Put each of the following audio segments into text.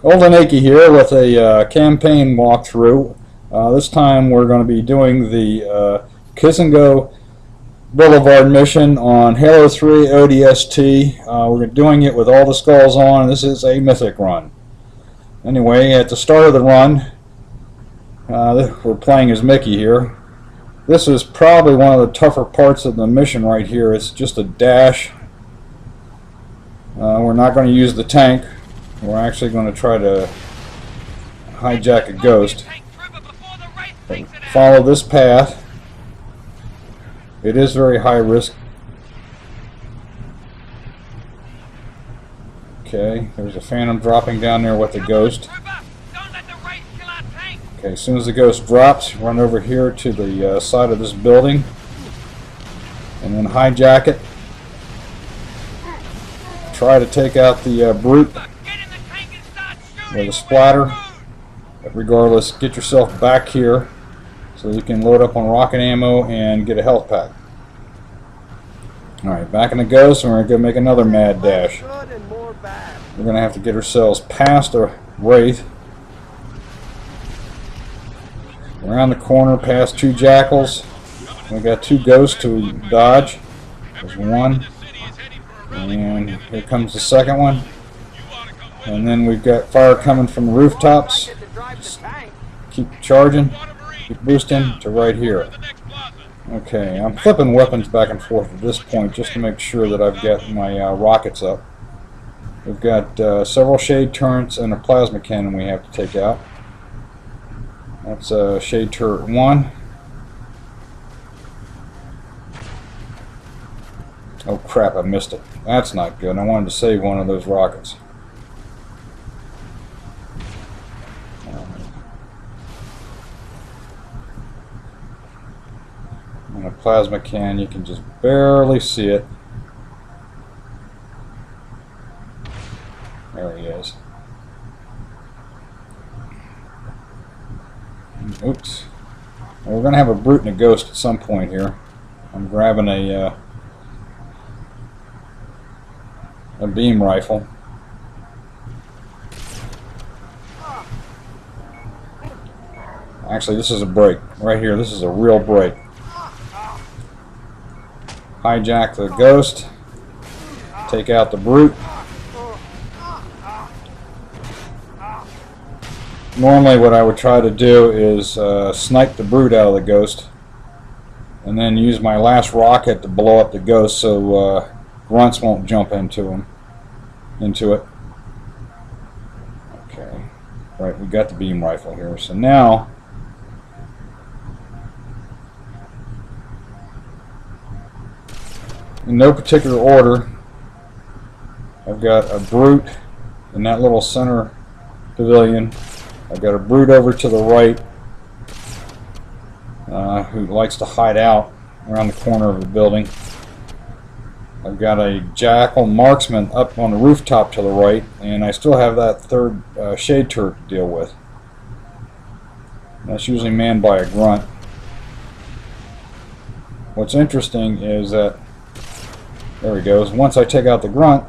Old and Achy here with a campaign walkthrough. This time we're going to be doing the Kizingo Blvd mission on Halo 3 ODST. We're doing it with all the skulls on. This is a Mythic run. Anyway, at the start of the run, we're playing as Mickey here. This is probably one of the tougher parts of the mission right here. It's just a dash. We're not going to use the tank. We're actually going to try to hijack a ghost. Follow this path. It is very high risk. Okay, there's a phantom dropping down there with the ghost. Okay, as soon as the ghost drops, run over here to the side of this building and then hijack it. Try to take out the brute with a splatter, but regardless, get yourself back here so you can load up on rocket ammo and get a health pack. Alright, back in the ghost, and we're going to make another mad dash. We're going to have to get ourselves past a wraith, around the corner, past two jackals. We got two ghosts to dodge. There's one, and here comes the second one. And then we've got fire coming from the rooftops. Just keep charging, keep boosting to right here. Okay, I'm flipping weapons back and forth at this point just to make sure that I've got my rockets up. We've got several shade turrets and a plasma cannon we have to take out. That's shade turret 1. Oh crap, I missed it. That's not good. I wanted to save one of those rockets. And a plasma can, you can just barely see it. There he is. Oops. Well, we're going to have a brute and a ghost at some point here. I'm grabbing a beam rifle. Actually, this is a break. Right here, this is a real break. Hijack the ghost. Take out the brute. Normally what I would try to do is snipe the brute out of the ghost and then use my last rocket to blow up the ghost so grunts won't jump into it. Okay, right, we got the beam rifle here. So now in no particular order, I've got a brute in that little center pavilion. I've got a brute over to the right who likes to hide out around the corner of the building. I've got a jackal marksman up on the rooftop to the right, and I still have that third shade turret to deal with. That's usually manned by a grunt. What's interesting is that, there he goes, once I take out the grunt,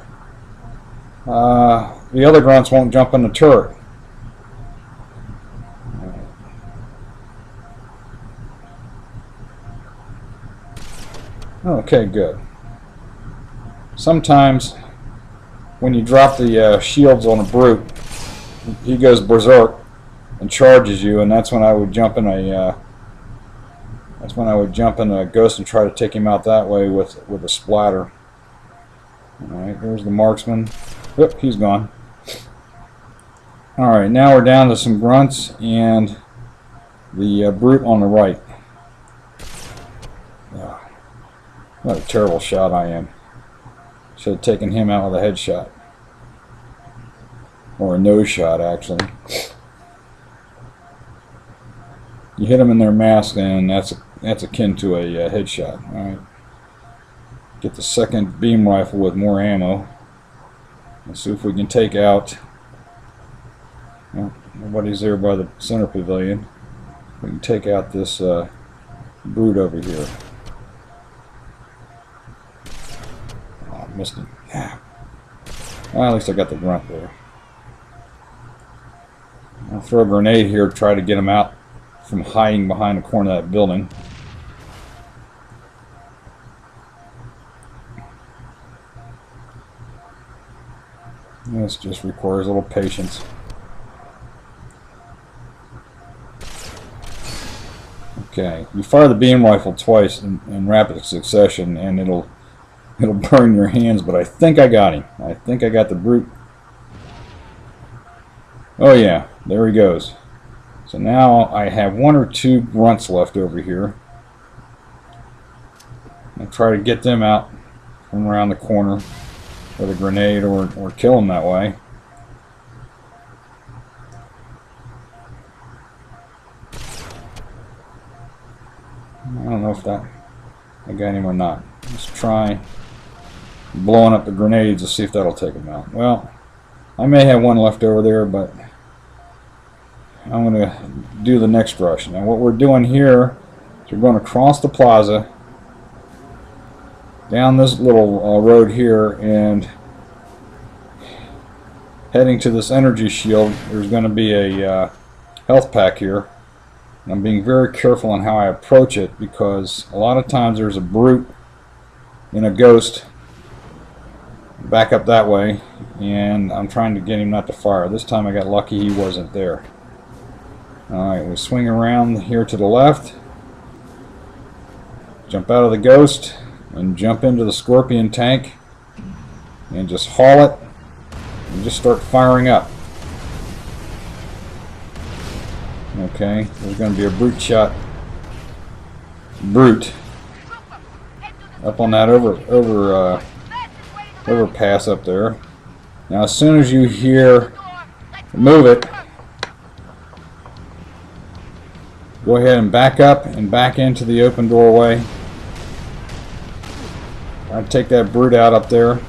the other grunts won't jump in the turret. Okay, good. Sometimes when you drop the shields on a brute, he goes berserk and charges you, and that's when I would jump in a ghost and try to take him out that way with a splatter. Alright, there's the marksman. Oop, he's gone. Alright, now we're down to some grunts and the brute on the right. Oh, what a terrible shot I am. Should have taken him out with a headshot. Or a nose shot, actually. You hit them in their mask, and that's akin to a headshot. Alright. Get the second beam rifle with more ammo. Let's see if we can take out... Well, nobody's there by the center pavilion. We can take out this brute over here. Oh, I missed him. Yeah. Well, at least I got the grunt there. I'll throw a grenade here to try to get them out from hiding behind the corner of that building. This just requires a little patience. Okay, you fire the beam rifle twice in rapid succession, and it'll burn your hands. But I think I got him. I think I got the brute. Oh yeah, there he goes. So now I have 1 or 2 grunts left over here. I'll try to get them out from around the corner with a grenade, or kill them that way. I don't know if I got him or not. Let's try blowing up the grenades to see if that'll take him out. Well, I may have one left over there, but I'm going to do the next rush. Now what we're doing here is we're going to cross the plaza down this little road here, and heading to this energy shield. There's going to be a health pack here. And I'm being very careful on how I approach it, because a lot of times there's a brute and a ghost back up that way, and I'm trying to get him not to fire. This time I got lucky he wasn't there. Alright, we swing around here to the left, jump out of the ghost, and jump into the scorpion tank, and just haul it, and just start firing up. Okay, there's going to be a brute shot. Brute up on that overpass up there. Now as soon as you hear move it, go ahead and back up and back into the open doorway. Try to take that brute out up there.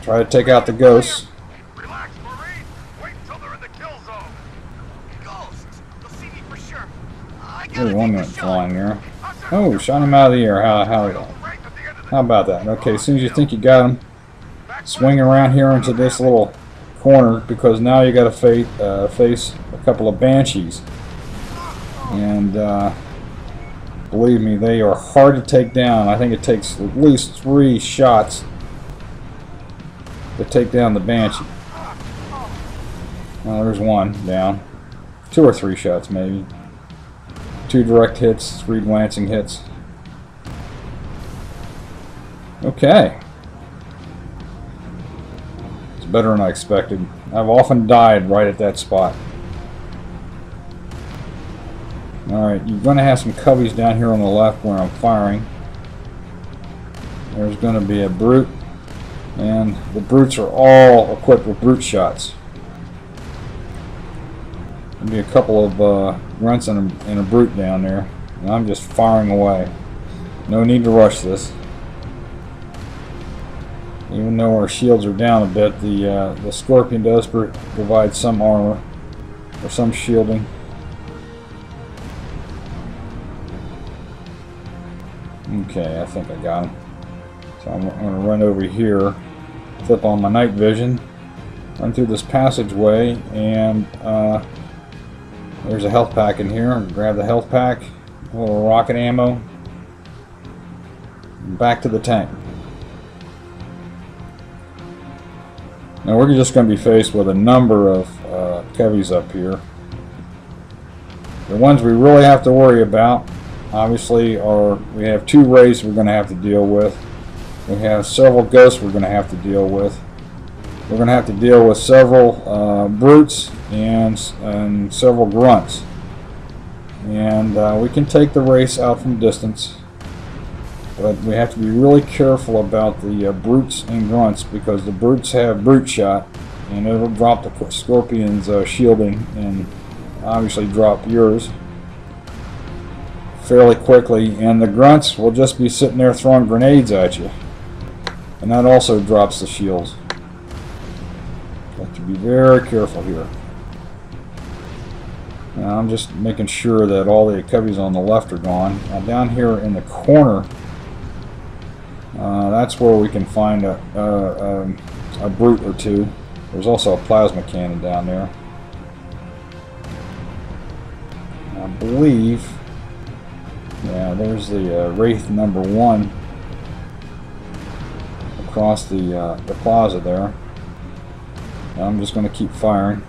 Try to take out the ghosts. There's one that's flying there. Oh, shot him out of the air. How about that? Okay, as soon as you think you got him, swing around here into this little corner, because now you got to face a couple of banshees. And believe me, they are hard to take down. I think it takes at least 3 shots to take down the banshee. Well, there's one down. 2 or 3 shots maybe. 2 direct hits, 3 glancing hits. Okay. It's better than I expected. I've often died right at that spot. Alright, you're going to have some cubbies down here on the left where I'm firing. There's going to be a brute, and the brutes are all equipped with brute shots. There'll be a couple of grunts and a brute down there, and I'm just firing away. No need to rush this. Even though our shields are down a bit, the Scorpion does provide some armor or some shielding. Okay, I think I got him. So I'm going to run over here, flip on my night vision, run through this passageway, and there's a health pack in here. Grab the health pack, a little rocket ammo, back to the tank. Now we're just going to be faced with a number of kevies up here. The ones we really have to worry about, obviously, are we have 2 wraiths we're going to have to deal with. We have several ghosts we're going to have to deal with. We're going to have to deal with several brutes and several grunts. And we can take the wraiths out from distance, but we have to be really careful about the brutes and grunts, because the brutes have brute shot, and it'll drop the Scorpion's shielding and obviously drop yours fairly quickly, and the grunts will just be sitting there throwing grenades at you, and that also drops the shields. Have to be very careful here. Now I'm just making sure that all the kevies on the left are gone. Now down here in the corner, that's where we can find a brute or 2. There's also a plasma cannon down there. I believe, yeah, there's the Wraith number 1 across the plaza there. Now I'm just going to keep firing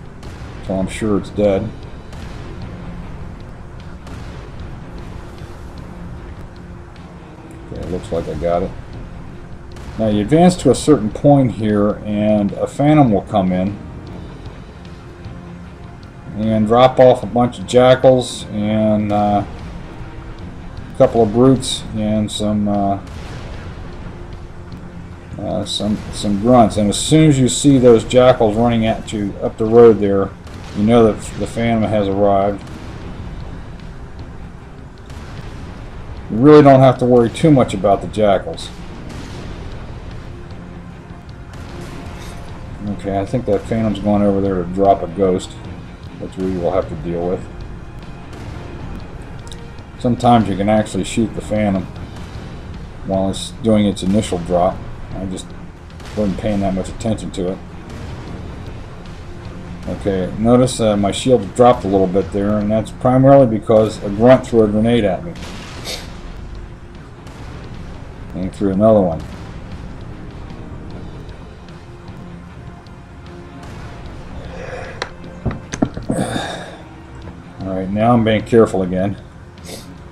until I'm sure it's dead. Okay, it looks like I got it. Now you advance to a certain point here and a phantom will come in and drop off a bunch of jackals and a couple of brutes and some grunts. And as soon as you see those jackals running at you up the road there, you know that the phantom has arrived. You really don't have to worry too much about the jackals. Okay, I think that phantom's going over there to drop a ghost, which we will have to deal with. Sometimes you can actually shoot the phantom while it's doing its initial drop. I just wasn't paying that much attention to it. Okay, notice my shield dropped a little bit there, and that's primarily because a grunt threw a grenade at me. And he threw another one. Alright, now I'm being careful again.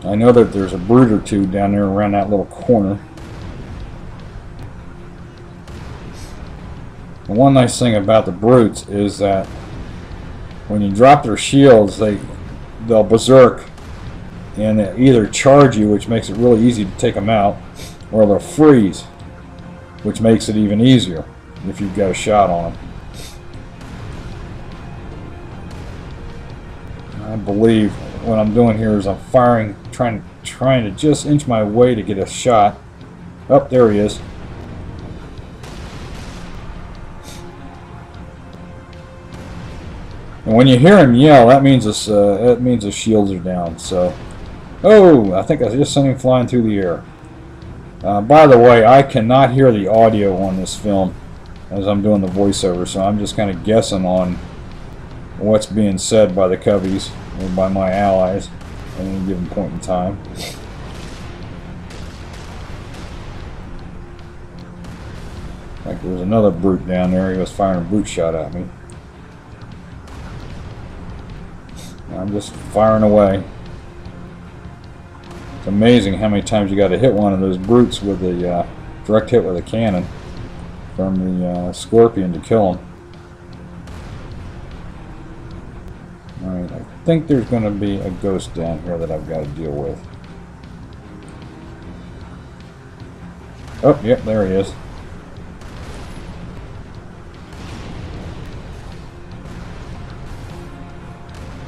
I know that there's a brute or two down there around that little corner. The one nice thing about the brutes is that when you drop their shields, they'll berserk and they either charge you, which makes it really easy to take them out, or they'll freeze, which makes it even easier if you've got a shot on them. I believe what I'm doing here is I'm firing, trying to just inch my way to get a shot. Oh, there he is. And when you hear him yell, that means the shields are down. So, oh, I think I just sent him flying through the air. By the way, I cannot hear the audio on this film as I'm doing the voiceover, so I'm just kind of guessing on what's being said by the Cubbies or by my allies at any given point in time. Like there was another brute down there. He was firing a brute shot at me. I'm just firing away. It's amazing how many times you got to hit one of those brutes with a direct hit with a cannon from the scorpion to kill him. Alright, I think there's going to be a ghost down here that I've got to deal with. Oh, yep, there he is.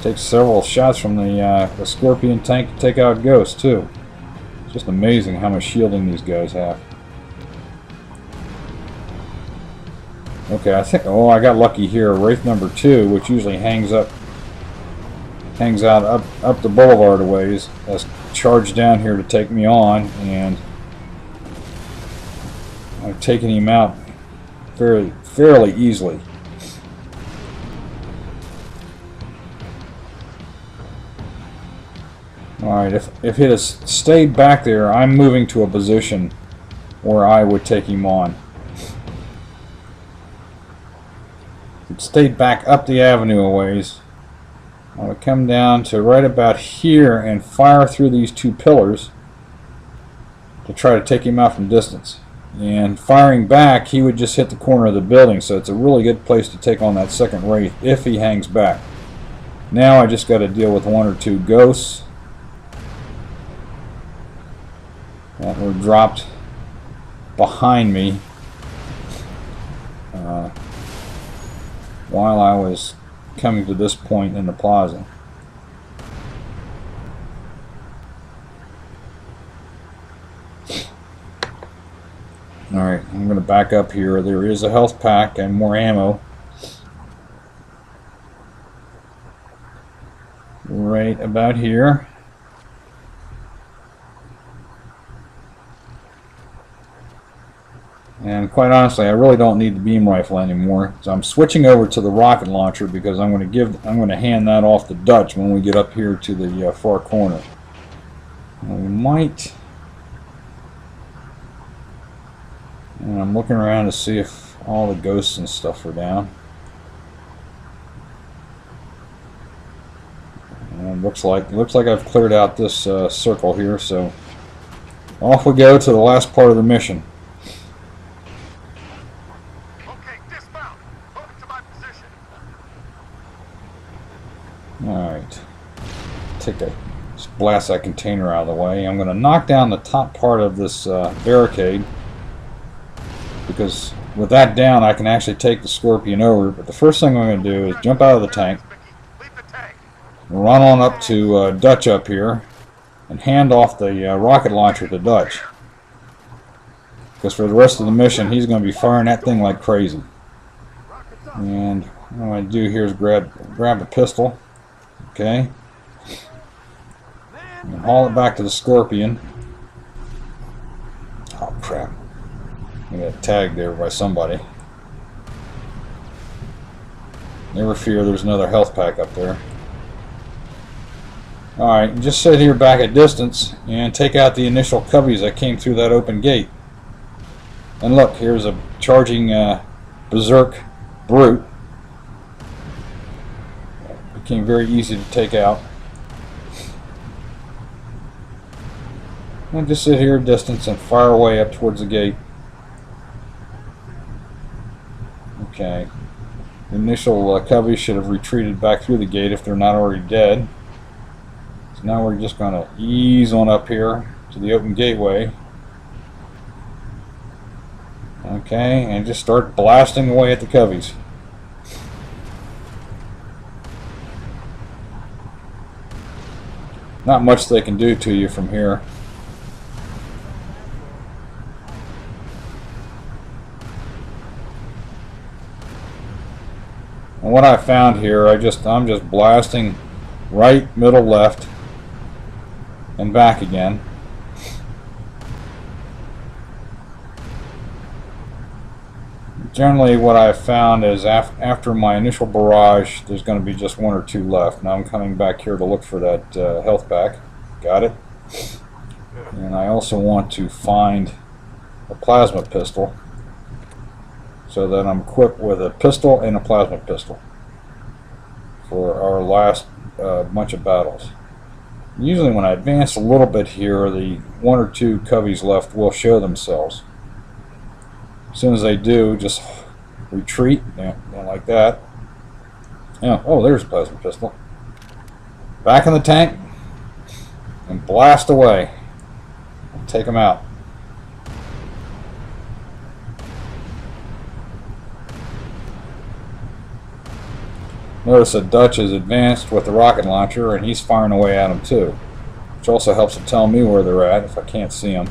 Takes several shots from the scorpion tank to take out ghosts too. It's just amazing how much shielding these guys have. Okay, I think, oh, I got lucky here. Wraith number 2, which usually hangs out up the boulevard a ways, has charged down here to take me on, and I've taken him out fairly easily. Alright, if it has stayed back there, I'm moving to a position where I would take him on. If it stayed back up the avenue a ways, I would come down to right about here and fire through these two pillars to try to take him out from distance. And firing back, he would just hit the corner of the building, so it's a really good place to take on that second Wraith if he hangs back. Now I just got to deal with one or two ghosts that were dropped behind me while I was coming to this point in the plaza. Alright, I'm going to back up here. There is a health pack and more ammo right about here. And of quite honestly, I really don't need the beam rifle anymore. So I'm switching over to the rocket launcher because I'm going to hand that off to Dutch when we get up here to the far corner. And we might. And I'm looking around to see if all the ghosts and stuff are down. And looks like I've cleared out this circle here, so off we go to the last part of the mission. Okay, dismount. Moving to my position. Alright. Just blast that container out of the way. I'm going to knock down the top part of this barricade, because with that down I can actually take the Scorpion over. But the first thing I'm going to do is jump out of the tank, run on up to Dutch up here, and hand off the rocket launcher to Dutch. Because for the rest of the mission, he's going to be firing that thing like crazy. And what I'm going to do here is grab a pistol, okay, and haul it back to the Scorpion. Oh crap! I got tagged there by somebody. Never fear, there's another health pack up there. Alright, just sit here back at distance and take out the initial cubbies that came through that open gate. And look, here's a charging berserk brute. Became very easy to take out. And just sit here at distance and fire away up towards the gate. Okay. The initial cubbies should have retreated back through the gate if they're not already dead. So now we're just going to ease on up here to the open gateway. Okay, and just start blasting away at the cubbies. Not much they can do to you from here. And what I found here, I'm just blasting right, middle, left, and back again. Generally what I've found is after my initial barrage, there's going to be just one or two left. Now I'm coming back here to look for that health pack. Got it. And I also want to find a plasma pistol, so that I'm equipped with a pistol and a plasma pistol for our last bunch of battles. Usually when I advance a little bit here, the one or two cubbies left will show themselves. As soon as they do, just retreat, like that. Yeah, oh, there's a plasma pistol. Back in the tank and blast away. Take them out. Notice that Dutch is advanced with the rocket launcher, and he's firing away at them too, which also helps to tell me where they're at if I can't see them.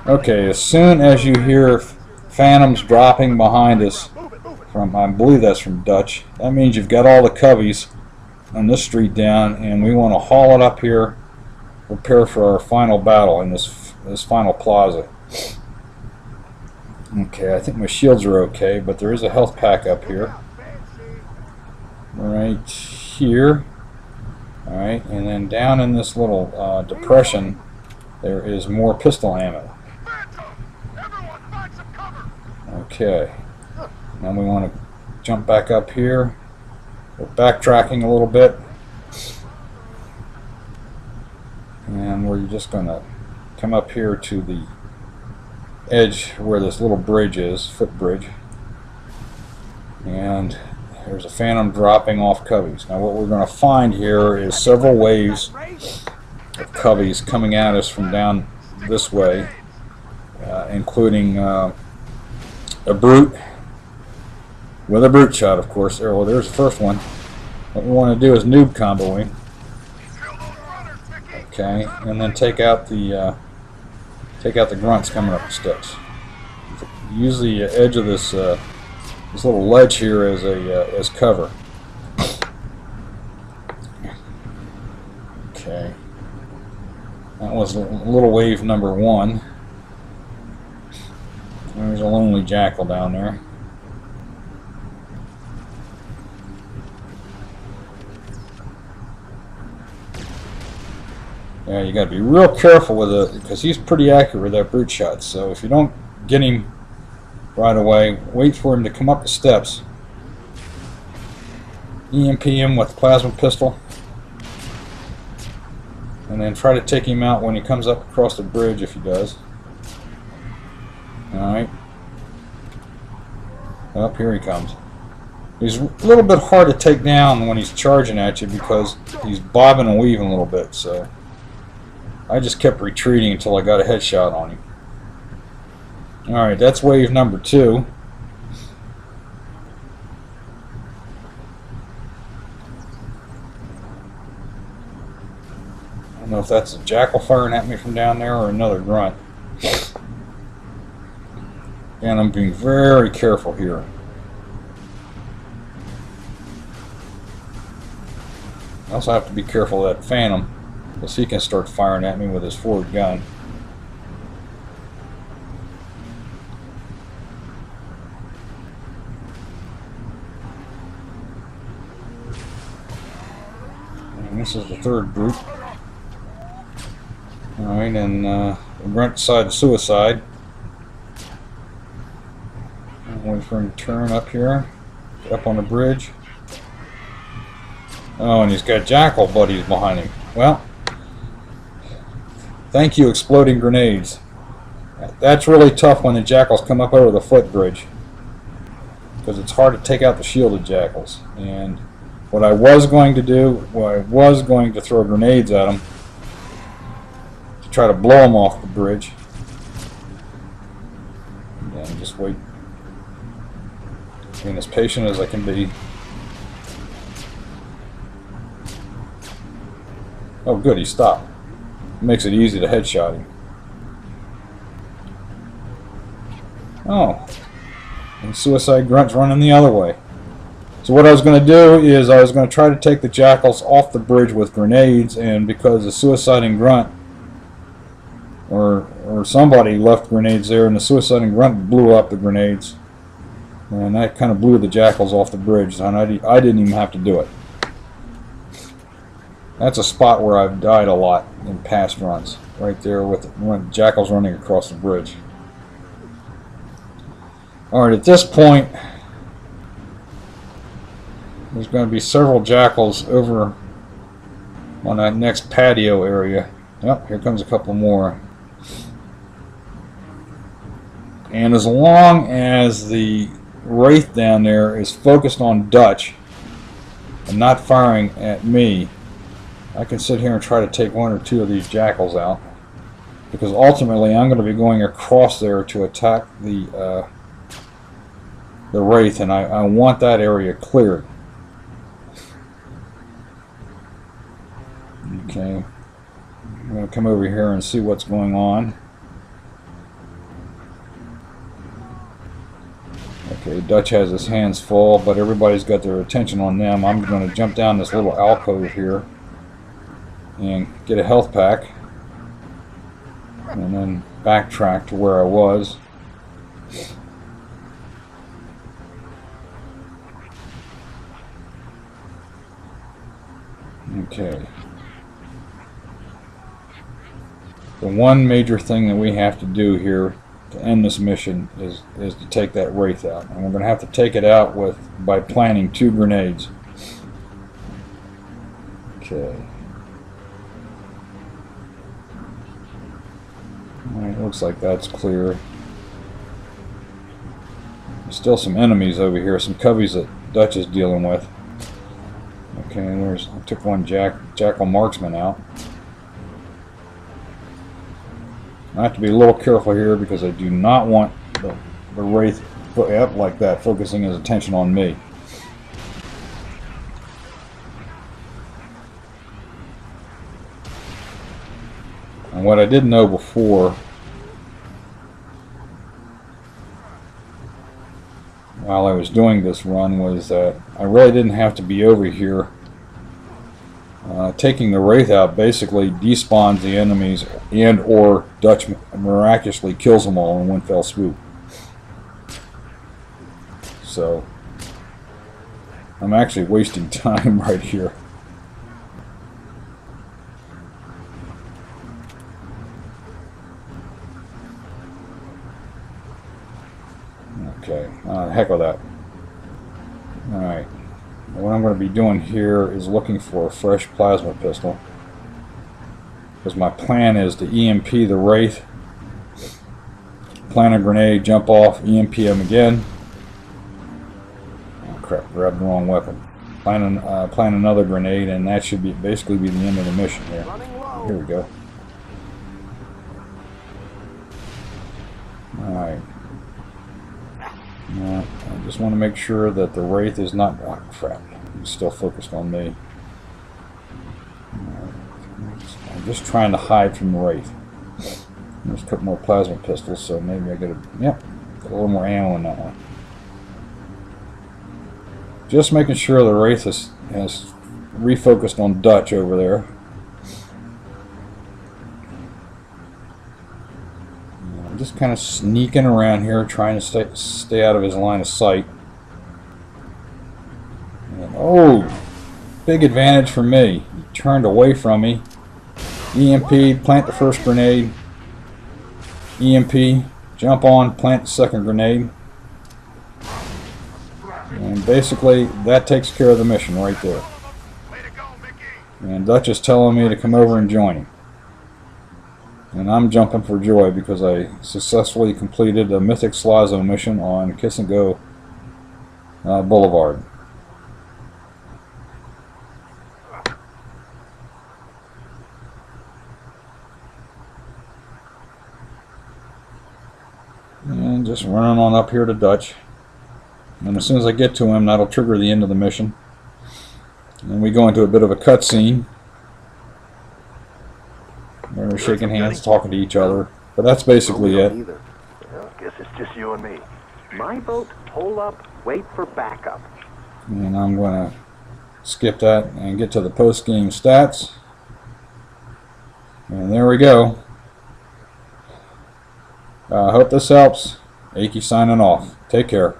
Okay, as soon as you hear phantoms dropping behind us, I believe that's from Dutch, that means you've got all the cubbies on this street down, and we want to haul it up here, prepare for our final battle in this final plaza. Okay, I think my shields are okay, but there is a health pack up here. Right here. Alright, and then down in this little depression, there is more pistol ammo. Okay. Now we want to jump back up here. We're backtracking a little bit. And we're just going to come up here to the edge where this little bridge is, footbridge. And there's a phantom dropping off cubbies. Now what we're going to find here is several waves of cubbies coming at us from down this way, including a brute. With a brute shot, of course. Well, there's the first one. What we want to do is noob comboing. Okay, and then take out the grunts coming up the steps. use the edge of this this little ledge here as cover. Okay, that was little wave number 1. There's a lonely jackal down there. Yeah, you got to be real careful with it because he's pretty accurate with that brute shot. So if you don't get him right away, wait for him to come up the steps. EMP him with the plasma pistol, and then try to take him out when he comes up across the bridge if he does. Alright. Up here he comes. He's a little bit hard to take down when he's charging at you because he's bobbing and weaving a little bit, so I just kept retreating until I got a headshot on him. Alright, that's wave number 2. I don't know if that's a jackal firing at me from down there or another grunt. And I'm being very careful here. I also have to be careful of that phantom, because he can start firing at me with his forward gun. And this is the third group. Alright, and the grunt decided suicide. Wait for him to turn up here, get up on the bridge. Oh, and he's got jackal buddies behind him. Well, thank you, exploding grenades. That's really tough when the jackals come up over the footbridge, because it's hard to take out the shielded jackals. And what I was going to do, I was going to throw grenades at them to try to blow them off the bridge. And just wait. Being as patient as I can be. Oh good, he stopped. It makes it easy to headshot him. Oh, and suicide grunt's running the other way. So what I was going to do is I was going to try to take the jackals off the bridge with grenades, and because the suiciding grunt or somebody left grenades there, and the suiciding grunt blew up the grenades. And that kind of blew the jackals off the bridge, and I didn't even have to do it. That's a spot where I've died a lot in past runs, right there with the jackals running across the bridge. Alright, at this point, there's going to be several jackals over on that next patio area. Yep, here comes a couple more. And as long as the Wraith down there is focused on Dutch and not firing at me, I can sit here and try to take 1 or 2 of these jackals out, because ultimately I'm going to be going across there to attack the Wraith, and I want that area cleared. Okay, I'm going to come over here and see what's going on. Okay, Dutch has his hands full, but everybody's got their attention on them. I'm going to jump down this little alcove here and get a health pack, and then backtrack to where I was. Okay. The one major thing that we have to do here to end this mission is to take that Wraith out. And we're going to have to take it out by planting 2 grenades. Okay. Alright, looks like that's clear. There's still some enemies over here, some coveys that Dutch is dealing with. Okay, I took one jackal marksman out. I have to be a little careful here because I do not want the Wraith up like that, focusing his attention on me. And what I didn't know before while I was doing this run was that I really didn't have to be over here. Taking the Wraith out basically despawns the enemies and or Dutch miraculously kills them all in one fell swoop. So I'm actually wasting time right here. Okay, heck with that. Alright, what I'm going to be doing here is looking for a fresh plasma pistol, because my plan is to EMP the Wraith, plant a grenade, jump off, EMP him again. Oh crap, grabbed the wrong weapon. Plant another grenade, and that should basically be the end of the mission here. Here we go. Alright. I just want to make sure that the Wraith is not... Oh crap, he's still focused on me. I'm just trying to hide from the Wraith. There's a couple more plasma pistols, so maybe I get a... Yep, got a little more ammo in that one. Just making sure the Wraith has refocused on Dutch over there. I'm just kind of sneaking around here, trying to stay out of his line of sight. And, oh, big advantage for me. He turned away from me. EMP, plant the first grenade. EMP, jump on, plant the second grenade. And basically, that takes care of the mission right there. And Dutch is telling me to come over and join him. And I'm jumping for joy because I successfully completed a Mythic SLASO mission on Kizingo Blvd. And just running on up here to Dutch. And as soon as I get to him, that'll trigger the end of the mission. And we go into a bit of a cutscene. They're shaking hands, talking to each other. But that's basically it. Well, guess it's just you and me. My boat, hold up, wait for backup. And I'm going to skip that and get to the post-game stats. And there we go. I hope this helps. Aki signing off. Take care.